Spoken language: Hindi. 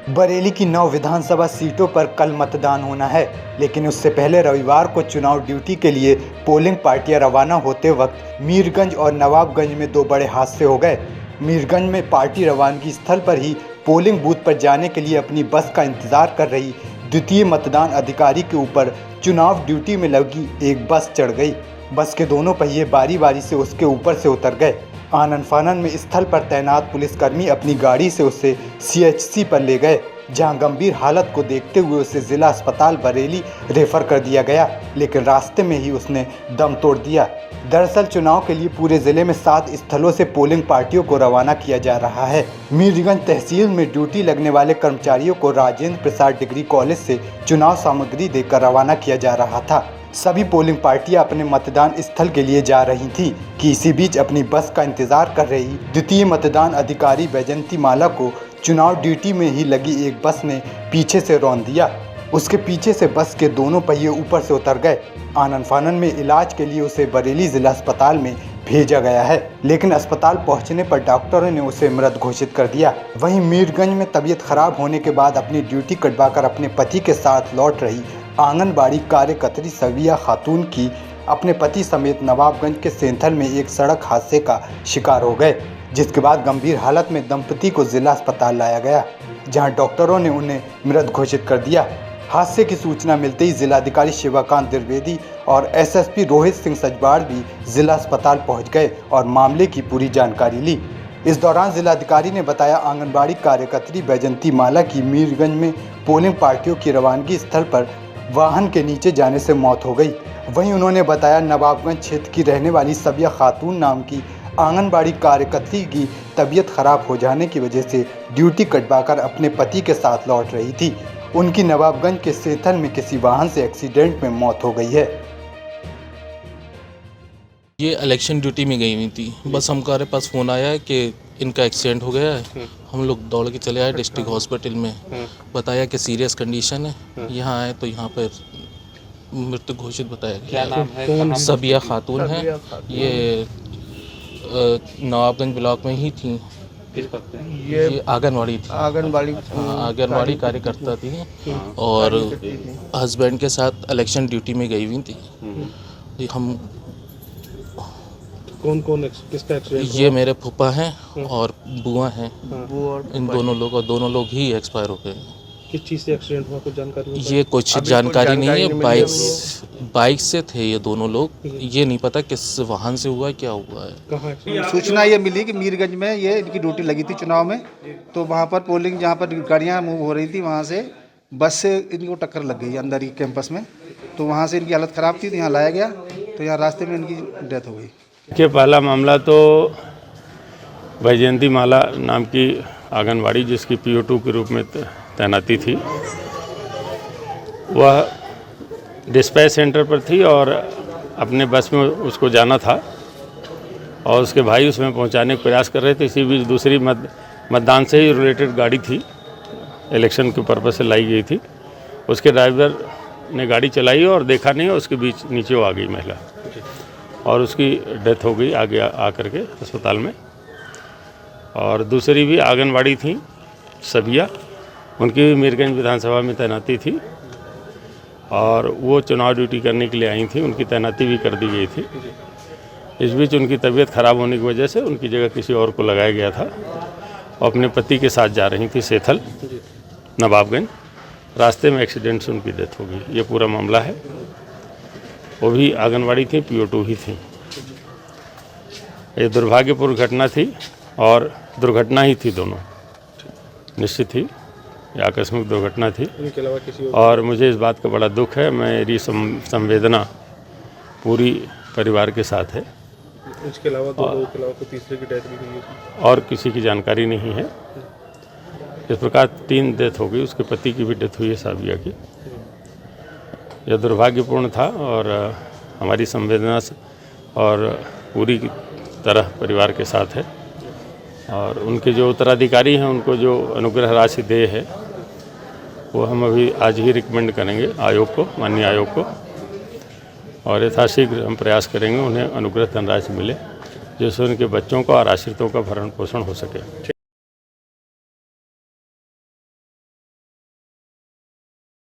बरेली की 9 विधानसभा सीटों पर कल मतदान होना है, लेकिन उससे पहले रविवार को चुनाव ड्यूटी के लिए पोलिंग पार्टियां रवाना होते वक्त मीरगंज और नवाबगंज में 2 बड़े हादसे हो गए। मीरगंज में पार्टी रवानगी स्थल पर ही पोलिंग बूथ पर जाने के लिए अपनी बस का इंतजार कर रही द्वितीय मतदान अधिकारी के ऊपर चुनाव ड्यूटी में लगी एक बस चढ़ गई। बस के दोनों पहिए बारी बारी से उसके ऊपर से उतर गए। आनन फानन में स्थल पर तैनात पुलिसकर्मी अपनी गाड़ी से उसे CHC पर ले गए, जहां गंभीर हालत को देखते हुए उसे जिला अस्पताल बरेली रेफर कर दिया गया, लेकिन रास्ते में ही उसने दम तोड़ दिया। दरअसल चुनाव के लिए पूरे जिले में 7 स्थलों से पोलिंग पार्टियों को रवाना किया जा रहा है। मीरगंज तहसील में ड्यूटी लगने वाले कर्मचारियों को राजेंद्र प्रसाद डिग्री कॉलेज से चुनाव सामग्री देकर रवाना किया जा रहा था। सभी पोलिंग पार्टियां अपने मतदान स्थल के लिए जा रही थीं कि इसी बीच अपनी बस का इंतजार कर रही द्वितीय मतदान अधिकारी बैजंती माला को चुनाव ड्यूटी में ही लगी एक बस ने पीछे से रौंद दिया। उसके पीछे से बस के दोनों पहिए ऊपर से उतर गए। आनन फानन में इलाज के लिए उसे बरेली जिला अस्पताल में भेजा गया है, लेकिन अस्पताल पहुंचने पर डॉक्टरों ने उसे मृत घोषित कर दिया। वहीं मीरगंज में तबीयत खराब होने के बाद अपनी ड्यूटी कटवाकर अपने पति के साथ लौट रही आंगनबाड़ी कार्यकर्त्री सबिया खातून की अपने पति समेत नवाबगंज के सेंथल में एक सड़क हादसे का शिकार हो गए, जिसके बाद गंभीर हालत में दंपति को जिला अस्पताल लाया गया, जहां डॉक्टरों ने उन्हें मृत घोषित कर दिया। हादसे की सूचना मिलते ही जिलाधिकारी शिवाकांत द्विवेदी और SSP रोहित सिंह सजवाड़ भी जिला अस्पताल पहुंच गए और मामले की पूरी जानकारी ली। इस दौरान जिलाधिकारी ने बताया, आंगनबाड़ी कार्यकर्त्री बैजंती माला की मीरगंज में पोलिंग पार्टियों की रवानगी स्थल पर वाहन के नीचे जाने से मौत हो गई। वहीं उन्होंने बताया, नवाबगंज क्षेत्र की रहने वाली सबिया खातून नाम की आंगनबाड़ी कार्यकर्त्री की तबीयत खराब हो जाने की वजह से ड्यूटी कटवाकर अपने पति के साथ लौट रही थी। उनकी नवाबगंज के सेंथल में किसी वाहन से एक्सीडेंट में मौत हो गई है। ये इलेक्शन ड्यूटी में गई हुई थी, बस हमारे पास फ़ोन आया है कि इनका एक्सीडेंट हो गया है। हम लोग दौड़ के चले आए डिस्ट्रिक्ट हॉस्पिटल में, बताया कि सीरियस कंडीशन है। यहाँ आए तो यहाँ पर मृत्यु घोषित बताया गया। क्या नाम है? सबिया खातून है, ये नवाबगंज ब्लॉक में ही थी। ये आंगनवाड़ी थी, आंगनवाड़ी कार्यकर्ता थी और हस्बैंड के साथ इलेक्शन ड्यूटी में गई हुई थी। हम कौन किसका एक्सीडेंट? ये मेरे फूफा हैं और बुआ हैं, इन दोनों लोग ही एक्सपायर हो गए। किस चीज़ से एक्सीडेंट हुआ, कुछ जानकारी? ये कुछ जानकारी नहीं है। बाइक से थे ये दोनों लोग, ये नहीं पता किस वाहन से हुआ, क्या हुआ है। कहाँ सूचना ये मिली कि मीरगंज में ये इनकी ड्यूटी लगी थी चुनाव में, तो वहाँ पर पोलिंग जहाँ पर गाड़ियाँ मूव हो रही थी, वहाँ से बस से इनको टक्कर लग गई अंदर ही कैंपस में। तो वहाँ से इनकी हालत ख़राब थी, तो यहाँ लाया गया, तो यहाँ रास्ते में इनकी डेथ हो गई। के पहला मामला तो बैजयंती माला नाम की आंगनवाड़ी, जिसकी PO2 के रूप में तैनाती थी, वह डिस्पैच सेंटर पर थी और अपने बस में उसको जाना था और उसके भाई उसमें पहुंचाने का प्रयास कर रहे थे। इसी बीच दूसरी मतदान से ही रिलेटेड गाड़ी थी, इलेक्शन के पर्पज़ से लाई गई थी। उसके ड्राइवर ने गाड़ी चलाई और देखा नहीं, और उसके बीच नीचे वो आ गई महिला और उसकी डेथ हो गई आगे आकर के अस्पताल में। और दूसरी भी आंगनवाड़ी थी सबिया, उनकी भी मीरगंज विधानसभा में तैनाती थी और वो चुनाव ड्यूटी करने के लिए आई थी, उनकी तैनाती भी कर दी गई थी। इस बीच उनकी तबीयत खराब होने की वजह से उनकी जगह किसी और को लगाया गया था और अपने पति के साथ जा रही थी सेंथल नवाबगंज। रास्ते में एक्सीडेंट से उनकी डेथ हो गई। ये पूरा मामला है। वो भी आंगनवाड़ी थी, PO2 ही थी। ये दुर्भाग्यपूर्ण घटना थी और दुर्घटना ही थी, दोनों निश्चित ही ये आकस्मिक दुर्घटना थी। और मुझे इस बात का बड़ा दुख है, मेरी संवेदना पूरी परिवार के साथ है। इसके अलावा कोई तीसरे की डेथ भी हुई है और किसी की जानकारी नहीं है। इस प्रकार 3 डेथ हो गई, उसके पति की भी डेथ हुई है साबिया की। यह दुर्भाग्यपूर्ण था और हमारी संवेदना और पूरी तरह परिवार के साथ है। और उनके जो उत्तराधिकारी हैं, उनको जो अनुग्रह राशि दे है, वो हम अभी आज ही रिकमेंड करेंगे आयोग को, माननीय आयोग को, और यथाशीघ्र हम प्रयास करेंगे उन्हें अनुग्रह धनराशि मिले, जिससे उनके बच्चों का और आश्रितों का भरण पोषण हो सके।